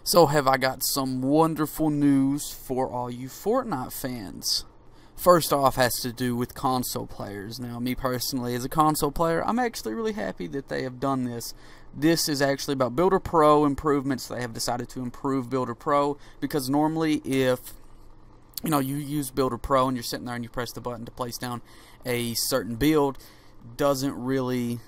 So have I got some wonderful news for all you Fortnite fans. First off has to do with console players. Now me personally as a console player, I'm actually really happy that they have done this. This is actually about Builder Pro improvements. They have decided to improve Builder Pro because normally if you use Builder Pro and you're sitting there and you press the button to place down a certain build, doesn't really,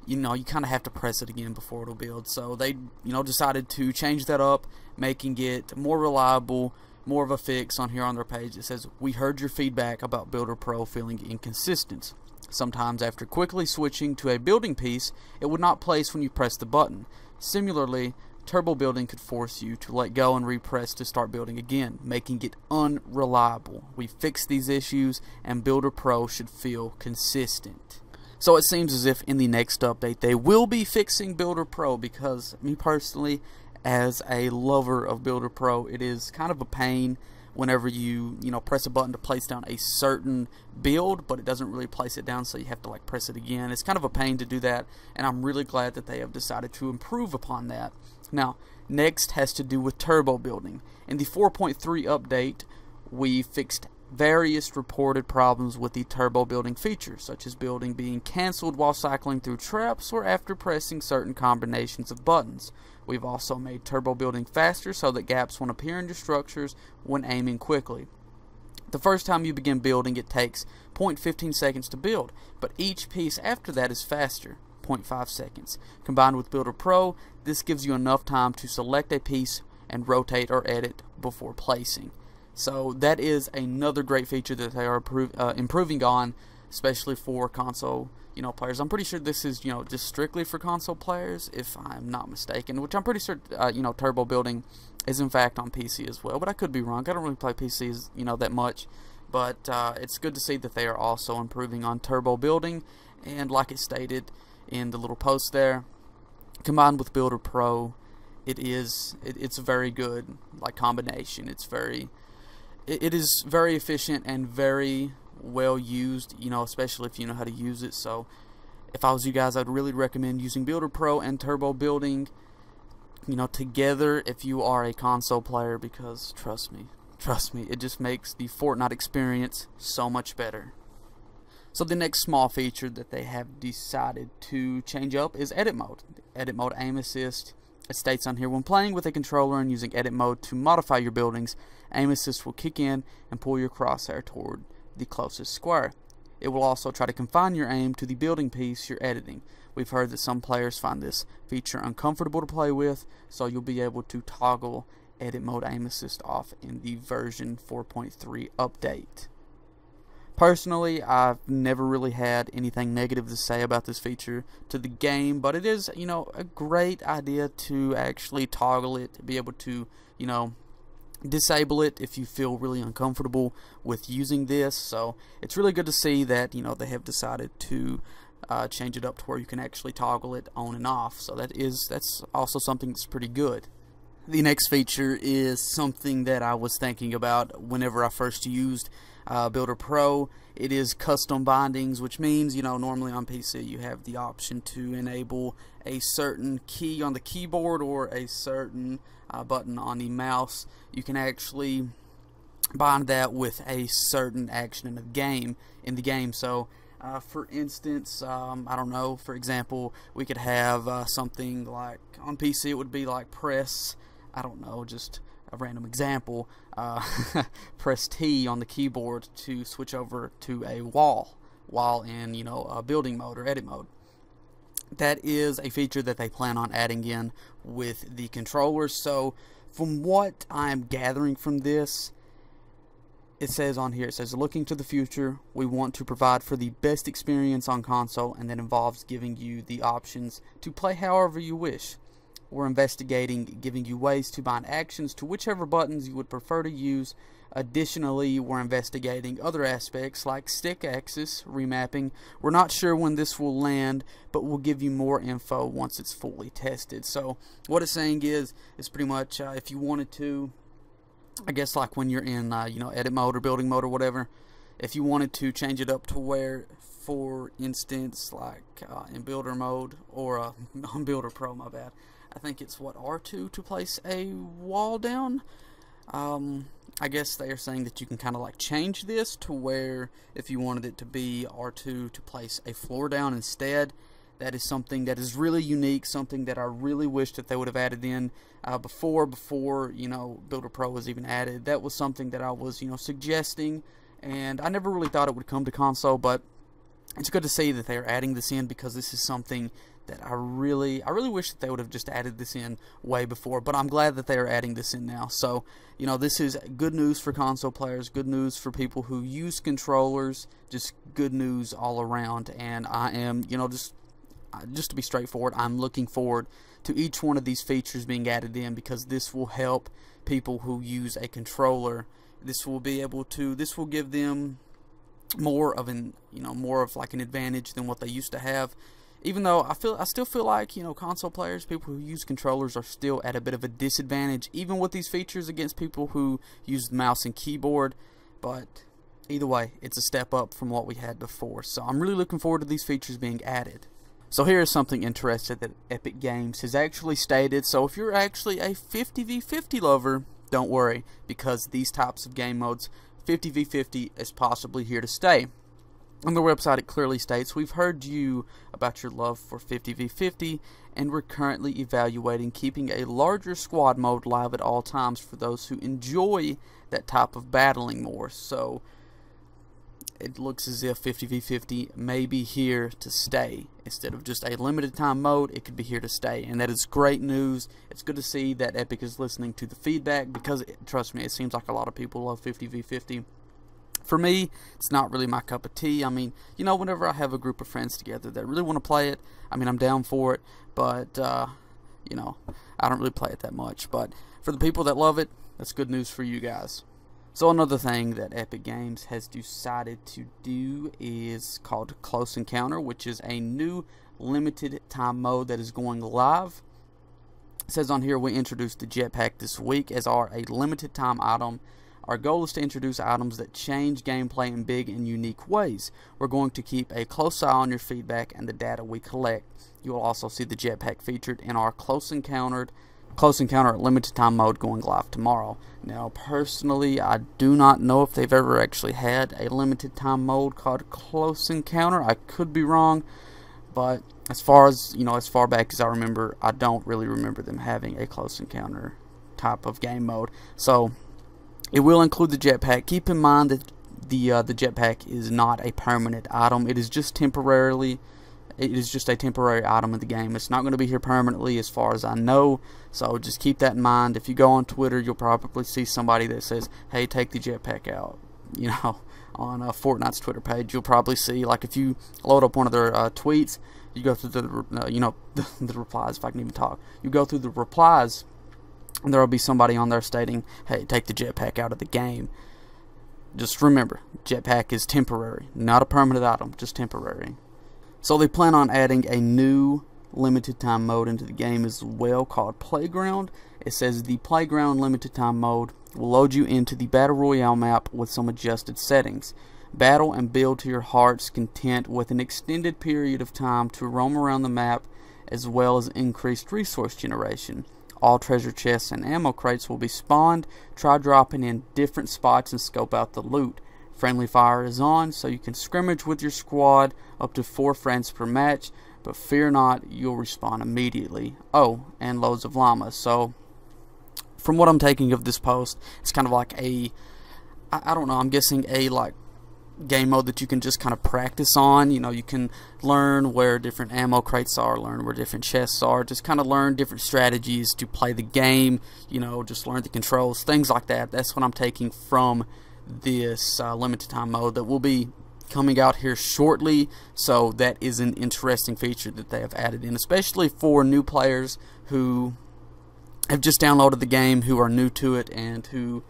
you kind of have to press it again before it'll build. So they, decided to change that up, making it more reliable, more of a fix. On here on their page it says, "We heard your feedback about Builder Pro feeling inconsistent. Sometimes after quickly switching to a building piece, it would not place when you press the button. Similarly, turbo building could force you to let go and repress to start building again, making it unreliable. We fixed these issues and Builder Pro should feel consistent." So it seems as if in the next update they will be fixing Builder Pro, because me personally, as a lover of Builder Pro, it is kind of a pain whenever you press a button to place down a certain build, but it doesn't really place it down, so you have to press it again. It's kind of a pain to do that, and I'm really glad that they have decided to improve upon that. Now, next has to do with turbo building. In the 4.3 update, we fixed various reported problems with the turbo building feature, such as building being cancelled while cycling through traps or after pressing certain combinations of buttons. We've also made turbo building faster so that gaps won't appear in your structures when aiming quickly. The first time you begin building, it takes 0.15 seconds to build, but each piece after that is faster, 0.5 seconds. Combined with Builder Pro, this gives you enough time to select a piece and rotate or edit before placing. So that is another great feature that they are improving on, especially for console players. I'm pretty sure this is just strictly for console players, if I'm not mistaken, which I'm pretty sure turbo building is in fact on PC as well, but I could be wrong. I don't really play PCs that much, but it's good to see that they are also improving on turbo building. And like it stated in the little post there, combined with Builder Pro, it's a very good combination. It is very efficient and very well used, especially if you know how to use it. So if I was you guys, I'd really recommend using Builder Pro and turbo building together if you are a console player, because trust me, it just makes the Fortnite experience so much better. So the next small feature that they have decided to change up is edit mode. Edit mode aim assist. It states on here, when playing with a controller and using edit mode to modify your buildings, aim assist will kick in and pull your crosshair toward the closest square. It will also try to confine your aim to the building piece you're editing. We've heard that some players find this feature uncomfortable to play with, so you'll be able to toggle edit mode aim assist off in the version 4.3 update. Personally, I've never really had anything negative to say about this feature to the game, but it is, a great idea to actually toggle it, be able to, disable it if you feel really uncomfortable with using this. So it's really good to see that, they have decided to change it up to where you can actually toggle it on and off. So that's also something that's pretty good. The next feature is something that I was thinking about whenever I first used Builder Pro. It is custom bindings, which means normally on PC you have the option to enable a certain key on the keyboard or a certain button on the mouse. You can actually bind that with a certain action in the game. So for instance, I don't know, for example, we could have something like on PC it would be like press, I don't know, just a random example, press T on the keyboard to switch over to a wall while in building mode or edit mode. That is a feature that they plan on adding in with the controllers. So from what I'm gathering from this, it says on here, looking to the future, we want to provide for the best experience on console, and that involves giving you the options to play however you wish. We're investigating giving you ways to bind actions to whichever buttons you would prefer to use. Additionally, we're investigating other aspects like stick axis remapping. We're not sure when this will land, but we'll give you more info once it's fully tested. So what it's saying is pretty much if you wanted to, I guess when you're in edit mode or building mode or whatever, if you wanted to change it up to where, for instance, in builder mode or on Builder Pro, my bad, I think it's what, R2 to place a wall down. I guess they are saying that you can kind of like change this to where if you wanted it to be R2 to place a floor down instead. That is something that is really unique, something that I really wish that they would have added in before you know, Builder Pro was even added. That was something that I was, you know, suggesting, and I never really thought it would come to console, but it's good to see that they are adding this in, because this is something that I really wish that they would have just added this in way before, but I'm glad that they are adding this in now. So, you know, this is good news for console players, good news for people who use controllers, just good news all around. And I am, you know, just to be straightforward, I'm looking forward to each one of these features being added in, because this will help people who use a controller. This will give them more of like an advantage than what they used to have. Even though I still feel like, you know, console players, people who use controllers, are still at a bit of a disadvantage, even with these features, against people who use the mouse and keyboard. But either way, it's a step up from what we had before. So I'm really looking forward to these features being added. So here is something interesting that Epic Games has actually stated. So if you're actually a 50v50 lover, don't worry, because these types of game modes, 50v50 is possibly here to stay. On the website it clearly states, we've heard you about your love for 50v50, and we're currently evaluating keeping a larger squad mode live at all times for those who enjoy that type of battling more. So it looks as if 50v50 may be here to stay. Instead of just a limited time mode, it could be here to stay, and that is great news. It's good to see that Epic is listening to the feedback, because trust me, it seems like a lot of people love 50v50. For me, it's not really my cup of tea. I mean, you know, whenever I have a group of friends together that really want to play it, I mean, I'm down for it, but you know, I don't really play it that much. But for the people that love it, that's good news for you guys. So another thing that Epic Games has decided to do is called Close Encounter, which is a new limited time mode that is going live. It says on here, we introduced the Jetpack this week as a limited time item. Our goal is to introduce items that change gameplay in big and unique ways. We're going to keep a close eye on your feedback and the data we collect. You will also see the Jetpack featured in our Close Encounter limited time mode going live tomorrow. Now, personally, I do not know if they've ever actually had a limited time mode called Close Encounter. I could be wrong, but as far back as I remember, I don't really remember them having a Close Encounter type of game mode. So it will include the Jetpack. Keep in mind that the Jetpack is not a permanent item. It is just temporarily. It is just a temporary item in the game. It's not going to be here permanently, as far as I know. So just keep that in mind. If you go on Twitter, you'll probably see somebody that says, "Hey, take the Jetpack out." You know, on Fortnite's Twitter page, you'll probably see, like, if you load up one of their tweets, you go through the replies. If I can even talk, you go through the replies, and there will be somebody on there stating, "Hey, take the Jetpack out of the game." Just remember, Jetpack is temporary, not a permanent item, just temporary. So they plan on adding a new limited time mode into the game as well, called Playground. It says the Playground limited time mode will load you into the Battle Royale map with some adjusted settings. Battle and build to your heart's content with an extended period of time to roam around the map, as well as increased resource generation. All treasure chests and ammo crates will be spawned. Try dropping in different spots and scope out the loot. Friendly fire is on, so you can scrimmage with your squad up to 4 friends per match, but fear not, you'll respawn immediately. Oh, and loads of llamas. So from what I'm taking of this post, it's kind of like I don't know, I'm guessing a like game mode that you can just kind of practice on. You know, you can learn where different ammo crates are, learn where different chests are, just kind of learn different strategies to play the game, you know, just learn the controls, things like that. That's what I'm taking from this limited time mode that will be coming out here shortly. So that is an interesting feature that they have added in, especially for new players who have just downloaded the game, who are new to it, and who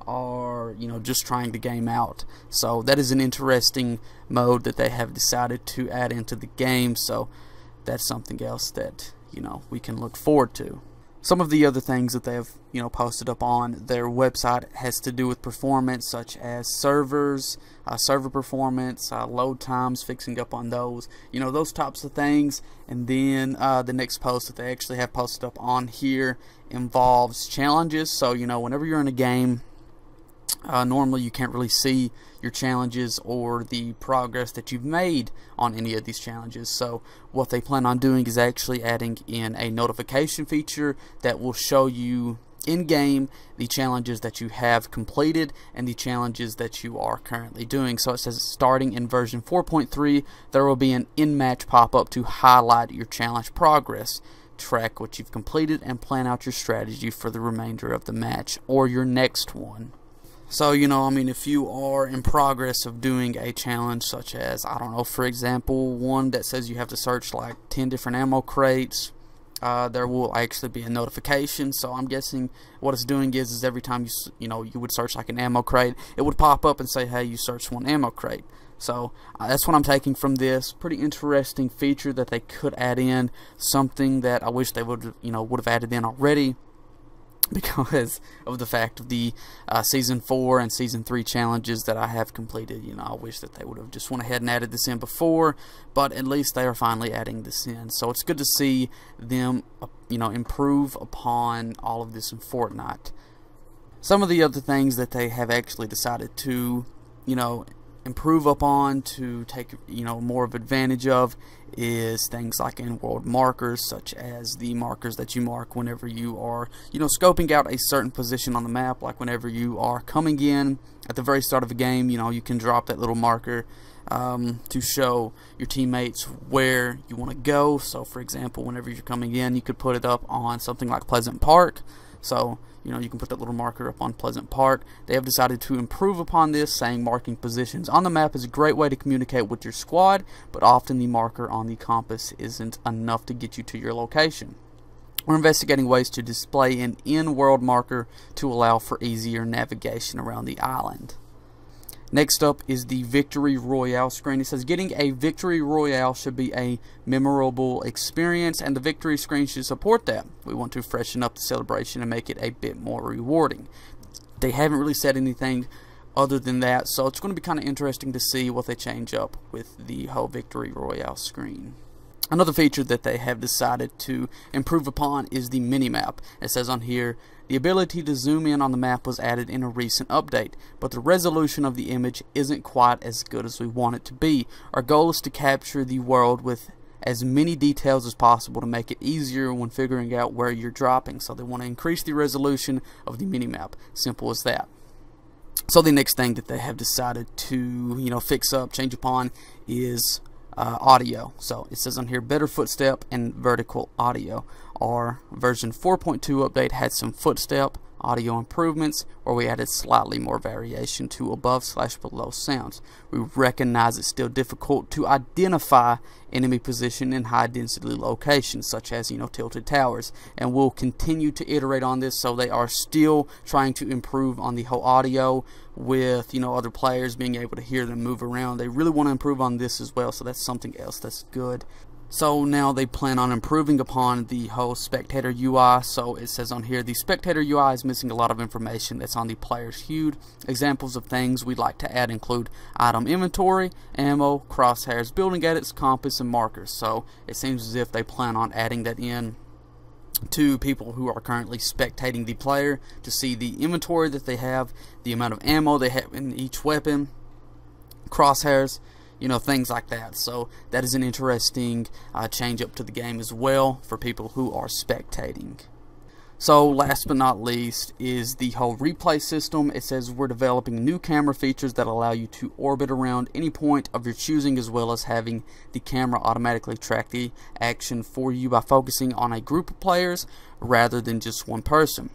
are, you know, just trying the game out. So that is an interesting mode that they have decided to add into the game. So that's something else that, you know, we can look forward to. Some of the other things that they have, posted up on their website has to do with performance, such as servers, server performance, load times, fixing up on those, those types of things. And then the next post that they actually have posted up on here involves challenges. So, whenever you're in a game, normally you can't really see your challenges or the progress that you've made on any of these challenges. So what they plan on doing is actually adding in a notification feature that will show you in game the challenges that you have completed and the challenges that you are currently doing. So it says starting in version 4.3 there will be an in-match pop-up to highlight your challenge progress, track what you've completed, and plan out your strategy for the remainder of the match or your next one. So, if you are in progress of doing a challenge such as, I don't know, for example, one that says you have to search like 10 different ammo crates, there will actually be a notification. So I'm guessing what it's doing is every time you would search like an ammo crate, it would pop up and say, hey, you searched one ammo crate. So that's what I'm taking from this. Pretty interesting feature that they could add in, something that I wish they would have added in already, because of the fact of the Season 4 and Season 3 challenges that I have completed. I wish that they would have just went ahead and added this in before, but at least they are finally adding this in. So it's good to see them, improve upon all of this in Fortnite. Some of the other things that they have actually decided to, improve upon, to take more of advantage of, is things like in-world markers, such as the markers that you mark whenever you are scoping out a certain position on the map. Like whenever you are coming in at the very start of a game, you can drop that little marker to show your teammates where you want to go. So for example, whenever you're coming in, you could put it up on something like Pleasant Park. So you can put that little marker up on Pleasant Park. They have decided to improve upon this, saying marking positions on the map is a great way to communicate with your squad, but often the marker on the compass isn't enough to get you to your location. We're investigating ways to display an in-world marker to allow for easier navigation around the island. Next up is the Victory Royale screen. It says getting a Victory Royale should be a memorable experience, and the Victory screen should support that. We want to freshen up the celebration and make it a bit more rewarding. They haven't really said anything other than that, so it's going to be kind of interesting to see what they change up with the whole Victory Royale screen. Another feature that they have decided to improve upon is the minimap. It says on here, the ability to zoom in on the map was added in a recent update, but the resolution of the image isn't quite as good as we want it to be. Our goal is to capture the world with as many details as possible to make it easier when figuring out where you're dropping. So they want to increase the resolution of the minimap. Simple as that. So the next thing that they have decided to fix up, change upon, is audio. So it says on here, better footstep and vertical audio. Our version 4.2 update had some footstep audio improvements where we added slightly more variation to above/below sounds. We recognize it's still difficult to identify enemy position in high density locations such as tilted towers, and we'll continue to iterate on this. So they are still trying to improve on the whole audio with other players being able to hear them move around. They really want to improve on this as well, so that's something else that's good. So now they plan on improving upon the whole spectator UI. So it says on here, the spectator UI is missing a lot of information that's on the player's HUD. Examples of things we'd like to add include item inventory, ammo, crosshairs, building edits, compass, and markers. So it seems as if they plan on adding that in to people who are currently spectating the player to see the inventory that they have, the amount of ammo they have in each weapon, crosshairs, things like that. So that is an interesting change up to the game as well for people who are spectating. So last but not least is the whole replay system. It says we're developing new camera features that allow you to orbit around any point of your choosing, as well as having the camera automatically track the action for you by focusing on a group of players rather than just one person.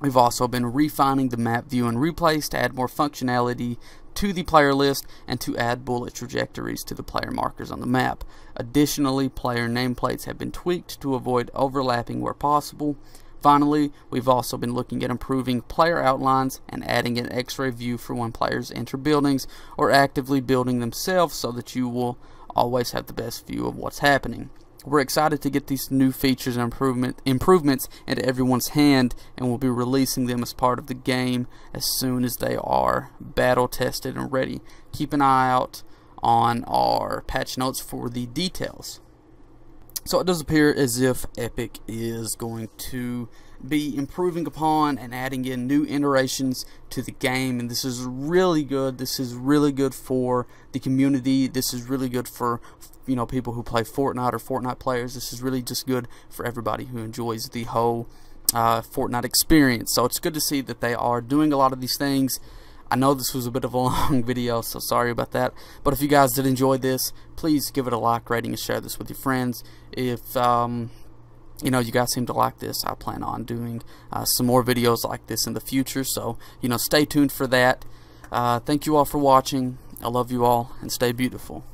We've also been refining the map view and replays to add more functionality to the player list and to add bullet trajectories to the player markers on the map. Additionally, player nameplates have been tweaked to avoid overlapping where possible. Finally, we've also been looking at improving player outlines and adding an X-ray view for when players enter buildings or actively building themselves, so that you will always have the best view of what's happening. we're excited to get these new features and improvements into everyone's hand, and we'll be releasing them as part of the game as soon as they are battle tested and ready. Keep an eye out on our patch notes for the details. So it does appear as if Epic is going to be improving upon and adding in new iterations to the game, and this is really good. This is really good for the community. This is really good for, you know, people who play Fortnite or Fortnite players. This is really just good for everybody who enjoys the whole Fortnite experience. So it's good to see that they are doing a lot of these things. I know this was a bit of a long video, so sorry about that. But if you guys did enjoy this, please give it a like, rating, and share this with your friends. If you know, you guys seem to like this, I plan on doing some more videos like this in the future. So, you know, stay tuned for that. Thank you all for watching. I love you all, and stay beautiful.